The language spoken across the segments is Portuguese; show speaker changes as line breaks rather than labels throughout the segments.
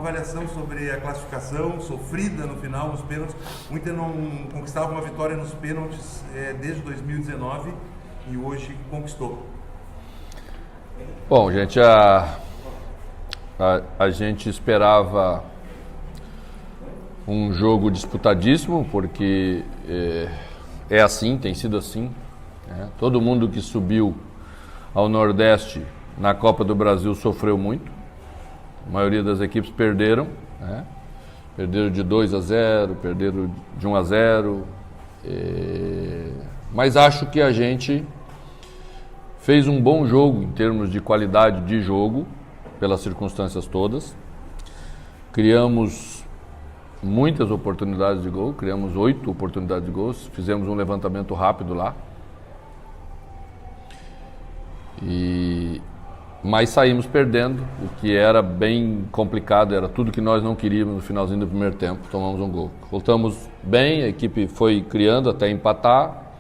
avaliação sobre a classificação sofrida no final, nos pênaltis. O Inter não conquistava uma vitória nos pênaltis desde 2019 e hoje conquistou.
Bom, gente, a gente esperava um jogo disputadíssimo, porque é assim, tem sido assim, né? Todo mundo que subiu ao Nordeste na Copa do Brasil sofreu muito. A maioria das equipes perderam, né? Perderam de 2-0, perderam de 1-0. Mas acho que a gente fez um bom jogo em termos de qualidade de jogo, pelas circunstâncias todas. Criamos muitas oportunidades de gol, criamos 8 oportunidades de gols, fizemos um levantamento rápido lá. Mas saímos perdendo, o que era bem complicado, era tudo que nós não queríamos no finalzinho do primeiro tempo, tomamos um gol. Voltamos bem, a equipe foi criando até empatar,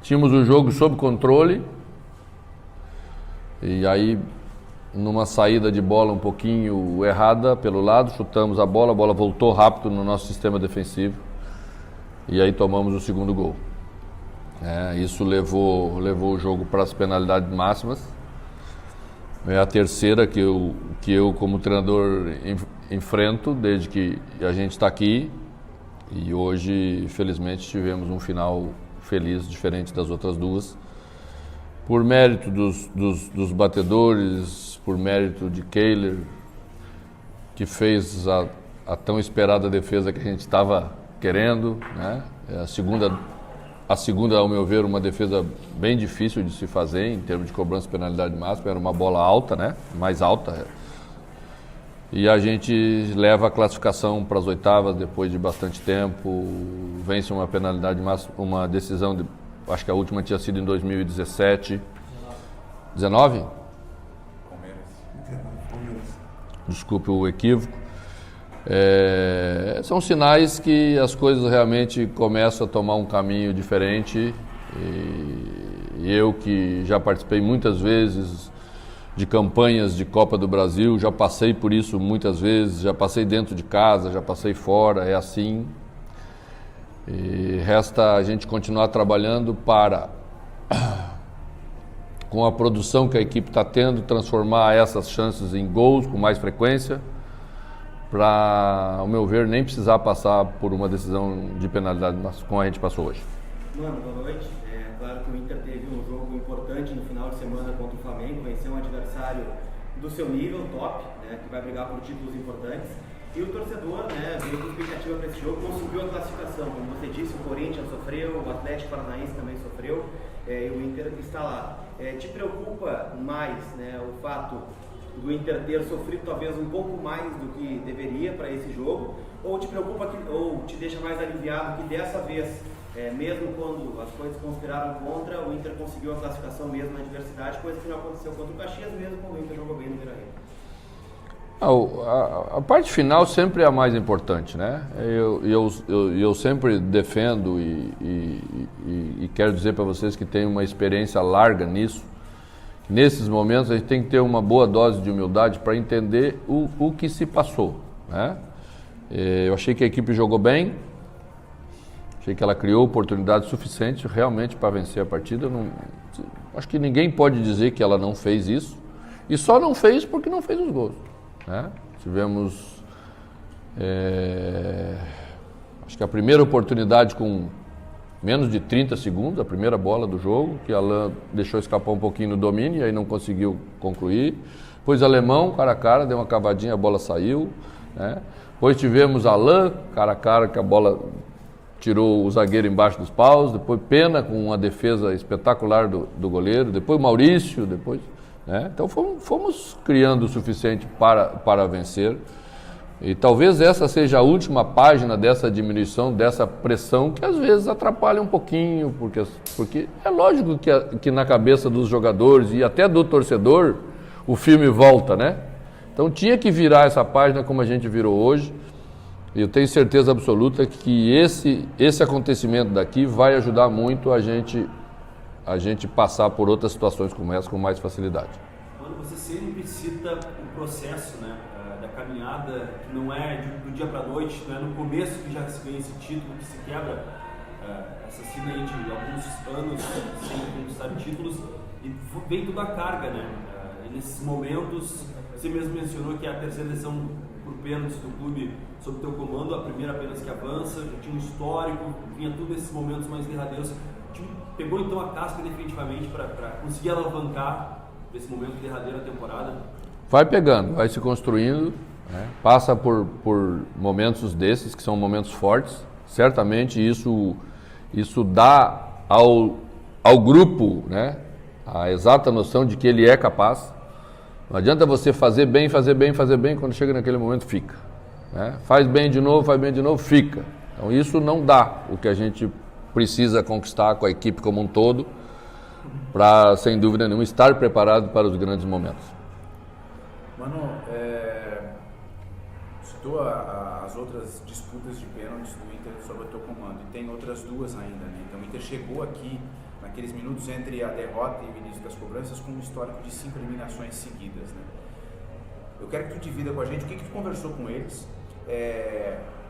tínhamos o jogo sob controle, e aí numa saída de bola um pouquinho errada pelo lado, chutamos a bola voltou rápido no nosso sistema defensivo, e aí tomamos o segundo gol. Isso levou o jogo para as penalidades máximas. É a terceira que eu como treinador enfrento desde que a gente está aqui, e hoje felizmente tivemos um final feliz, diferente das outras duas, por mérito dos batedores, por mérito de Kehler, que fez a tão esperada defesa que a gente estava querendo, né? A segunda, ao meu ver, uma defesa bem difícil de se fazer em termos de cobrança de penalidade máxima, era uma bola alta, né? Mais alta. E a gente leva a classificação para as oitavas depois de bastante tempo, vence uma penalidade máxima, uma decisão, acho que a última tinha sido em 2017. 19? Desculpe o equívoco. São sinais que as coisas realmente começam a tomar um caminho diferente, e eu que já participei muitas vezes de campanhas de Copa do Brasil, já passei por isso muitas vezes, já passei dentro de casa, já passei fora, é assim, e resta a gente continuar trabalhando para, com a produção que a equipe está tendo, transformar essas chances em gols com mais frequência, para, ao meu ver, nem precisar passar por uma decisão de penalidade como a gente passou hoje.
Mano, boa noite. Claro que o Inter teve um jogo importante no final de semana contra o Flamengo, venceu um adversário do seu nível, top, né, que vai brigar por títulos importantes. E o torcedor, né, veio com expectativa para esse jogo, conseguiu a classificação. Como você disse, o Corinthians sofreu, o Atlético Paranaense também sofreu, e o Inter está lá. Te preocupa mais, né, o fato do Inter ter sofrido talvez um pouco mais do que deveria para esse jogo, ou te preocupa ou te deixa mais aliviado que dessa vez, mesmo quando as coisas conspiraram contra, o Inter conseguiu a classificação mesmo na adversidade, coisa que não aconteceu contra o Caxias, mesmo quando o Inter jogou bem no Beira-Rio?
A parte final sempre é a mais importante, né? Eu sempre defendo e quero dizer para vocês que tenho uma experiência larga nisso. Nesses momentos a gente tem que ter uma boa dose de humildade para entender o que se passou, né? Eu achei que a equipe jogou bem, achei que ela criou oportunidades suficientes realmente para vencer a partida. Acho que ninguém pode dizer que ela não fez isso, e só não fez porque não fez os gols, né? Tivemos acho que a primeira oportunidade com menos de 30 segundos, a primeira bola do jogo, que Alain deixou escapar um pouquinho no domínio e aí não conseguiu concluir. Depois Alemão, cara a cara, deu uma cavadinha, a bola saiu, né? Depois tivemos Alain, cara a cara, que a bola tirou o zagueiro embaixo dos paus. Depois Pena com uma defesa espetacular do goleiro. Depois Maurício, né? Então fomos criando o suficiente para vencer. E talvez essa seja a última página dessa diminuição, dessa pressão, que às vezes atrapalha um pouquinho, porque é lógico que na cabeça dos jogadores e até do torcedor o filme volta, né? Então tinha que virar essa página como a gente virou hoje, e eu tenho certeza absoluta que esse acontecimento daqui vai ajudar muito a gente passar por outras situações como essa com mais facilidade.
Quando você sempre cita o processo, né? da caminhada, que não é do dia para a noite, não é no começo que já se ganha esse título, que se quebra essa cena aí de alguns anos sem conquistar títulos, e vem toda a carga, né? E nesses momentos, você mesmo mencionou que a terceira eleição por pênaltis do clube sob teu comando, a primeira apenas que avança, já tinha um histórico, vinha tudo nesses momentos mais derradeiros. O time pegou então a casca definitivamente para conseguir alavancar esse momento derradeiro da temporada?
Vai pegando, vai se construindo, né? Passa por momentos desses, que são momentos fortes. Certamente isso dá ao grupo, né, a exata noção de que ele é capaz. Não adianta você fazer bem, quando chega naquele momento fica. Né? Faz bem de novo, fica. Então isso não dá o que a gente precisa conquistar com a equipe como um todo, para, sem dúvida nenhuma, estar preparado para os grandes momentos.
Mano, citou as outras disputas de pênaltis do Inter sob o teu comando, e tem outras duas ainda, né? Então o Inter chegou aqui, naqueles minutos entre a derrota e o início das cobranças, com um histórico de 5 eliminações seguidas, né? Eu quero que tu divida com a gente o que tu conversou com eles,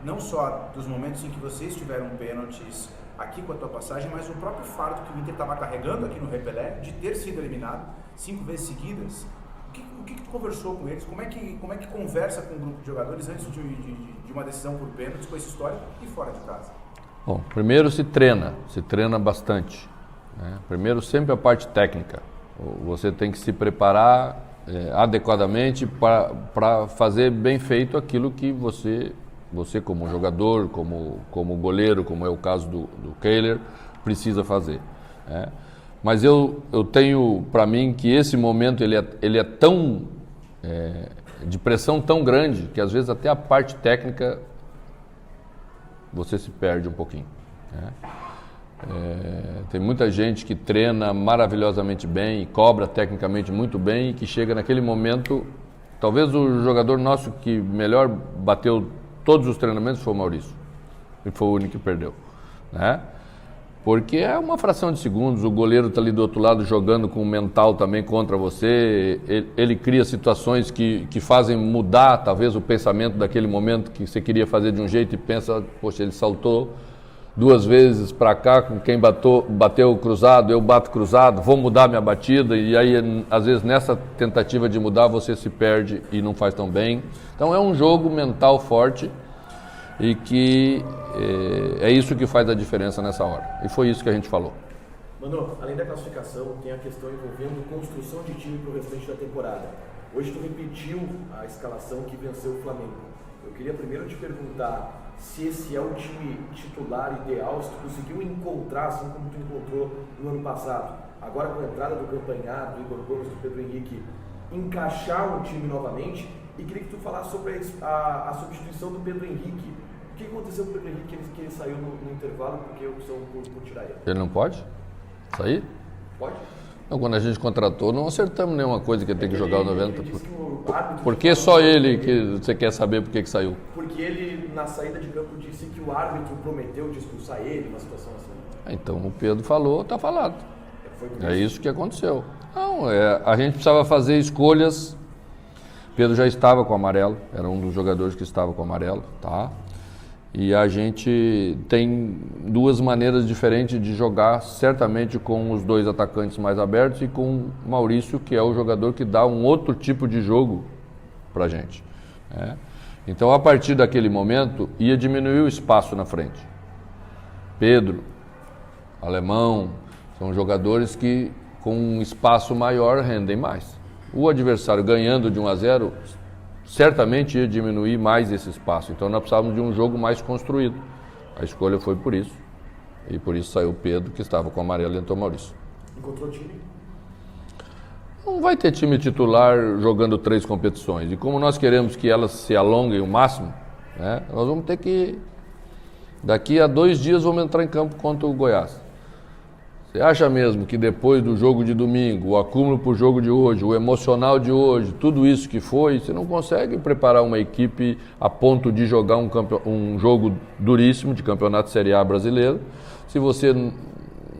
não só dos momentos em que vocês tiveram pênaltis aqui com a tua passagem, mas o próprio fardo que o Inter estava carregando aqui no Repelé, de ter sido eliminado 5 vezes seguidas. O que tu conversou com eles? Como é que conversa com um grupo de jogadores antes de uma decisão por pênaltis com esse histórico e fora de casa?
Bom, primeiro se treina bastante, né? Primeiro sempre a parte técnica. Você tem que se preparar adequadamente para fazer bem feito aquilo que você como jogador, como goleiro, como é o caso do Kehler, precisa fazer, né? Mas eu tenho para mim que esse momento ele é tão de pressão tão grande que às vezes até a parte técnica você se perde um pouquinho, né? Tem muita gente que treina maravilhosamente bem e cobra tecnicamente muito bem e que chega naquele momento, talvez o jogador nosso que melhor bateu todos os treinamentos foi o Maurício, e foi o único que perdeu, né? Porque é uma fração de segundos, o goleiro está ali do outro lado jogando com o mental também contra você, ele cria situações que fazem mudar talvez o pensamento daquele momento que você queria fazer de um jeito e pensa, poxa, ele saltou 2 vezes para cá, com quem bateu cruzado, eu bato cruzado, vou mudar minha batida, e aí às vezes nessa tentativa de mudar você se perde e não faz tão bem. Então é um jogo mental forte e que é isso que faz a diferença nessa hora. E foi isso que a gente falou.
Mano, além da classificação, tem a questão envolvendo construção de time para o restante da temporada. Hoje tu repetiu a escalação que venceu o Flamengo. Eu queria primeiro te perguntar se esse é o time titular ideal, se tu conseguiu encontrar, assim como tu encontrou no ano passado, agora com a entrada do Campanhar, do Igor Gomes, do Pedro Henrique, encaixar um time novamente. E queria que tu falasse sobre a substituição do Pedro Henrique. O que aconteceu com o Pedro Henrique, que ele saiu no intervalo, porque a opção por tirar ele?
Ele não pode sair?
Pode?
Não, quando a gente contratou, não acertamos nenhuma coisa que ele tem que jogar o 90. Por que
que
só ele que você quer saber por que saiu?
Porque ele, na saída de campo, disse que o árbitro prometeu de expulsar ele, uma situação assim.
Então o Pedro falou, está falado.
É
isso que aconteceu. Não, a gente precisava fazer escolhas. Pedro já estava com o amarelo, era um dos jogadores que estava com o amarelo, tá? E a gente tem 2 maneiras diferentes de jogar, certamente com os 2 atacantes mais abertos e com o Maurício, que é o jogador que dá um outro tipo de jogo pra gente, né? Então, a partir daquele momento, ia diminuir o espaço na frente. Pedro, Alemão, são jogadores que com um espaço maior rendem mais. O adversário ganhando de 1-0, certamente ia diminuir mais esse espaço. Então nós precisávamos de um jogo mais construído. A escolha foi por isso. E por isso saiu o Pedro, que estava com o amarelo, e entrou o Maurício.
Encontrou time?
Não vai ter time titular jogando 3 competições. E como nós queremos que elas se alonguem o máximo, né, nós vamos ter que... Daqui a 2 dias vamos entrar em campo contra o Goiás. Você acha mesmo que depois do jogo de domingo, o acúmulo para o jogo de hoje, o emocional de hoje, tudo isso que foi, você não consegue preparar uma equipe a ponto de jogar um jogo duríssimo de campeonato Série A brasileiro, se você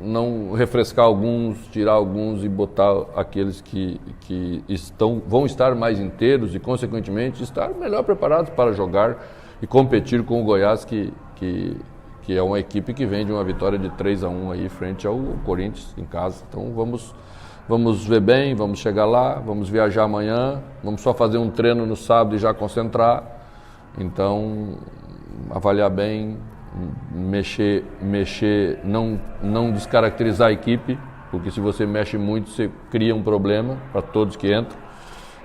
não refrescar alguns, tirar alguns e botar aqueles que vão estar mais inteiros e, consequentemente, estar melhor preparados para jogar e competir com o Goiás, que é uma equipe que vem de uma vitória de 3-1 aí frente ao Corinthians em casa. Então vamos ver bem, vamos chegar lá, vamos viajar amanhã, vamos só fazer um treino no sábado e já concentrar. Então, avaliar bem, mexer, não descaracterizar a equipe, porque se você mexe muito, você cria um problema para todos que entram.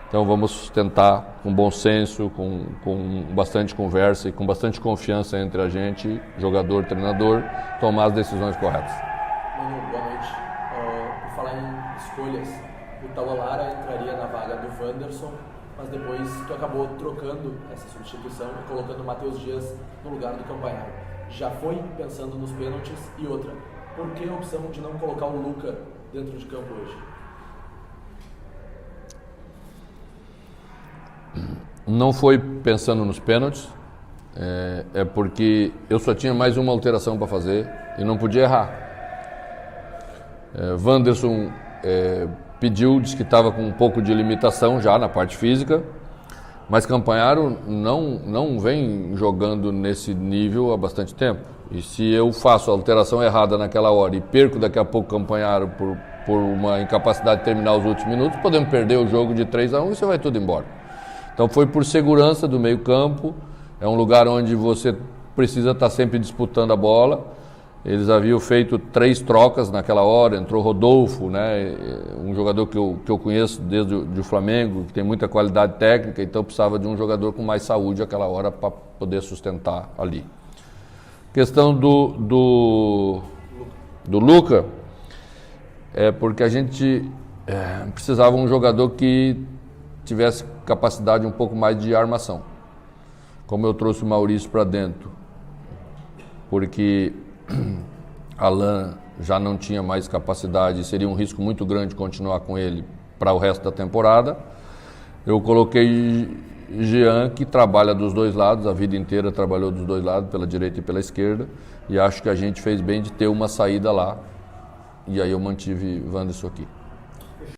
Então vamos tentar, com bom senso, com bastante conversa e com bastante confiança entre a gente, jogador, treinador, tomar as decisões corretas.
Manu, boa noite. Por falar em escolhas, o Taualara entraria na vaga do Wanderson, mas depois tu acabou trocando essa substituição e colocando o Matheus Dias no lugar do Campanharo. Já foi pensando nos pênaltis? E outra, por que a opção de não colocar o Luca dentro de campo hoje?
Não foi pensando nos pênaltis, é porque eu só tinha mais uma alteração para fazer e não podia errar. Wanderson pediu, disse que estava com um pouco de limitação já na parte física, mas Campanharo não vem jogando nesse nível há bastante tempo. E se eu faço a alteração errada naquela hora e perco daqui a pouco Campanharo por uma incapacidade de terminar os últimos minutos, podemos perder o jogo de 3-1 e você vai tudo embora. Então foi por segurança do meio campo, é um lugar onde você precisa estar sempre disputando a bola. Eles haviam feito 3 trocas naquela hora, entrou Rodolfo, né, um jogador que eu conheço desde o Flamengo, que tem muita qualidade técnica, então precisava de um jogador com mais saúde naquela hora para poder sustentar ali. Questão do Luca, é porque a gente precisava de um jogador que tivesse capacidade um pouco mais de armação. Como eu trouxe o Maurício para dentro, porque Alan já não tinha mais capacidade, seria um risco muito grande continuar com ele para o resto da temporada. Eu coloquei Jean, que trabalha dos dois lados, a vida inteira trabalhou dos dois lados, pela direita e pela esquerda, e acho que a gente fez bem de ter uma saída lá, e aí eu mantive Wanderson aqui.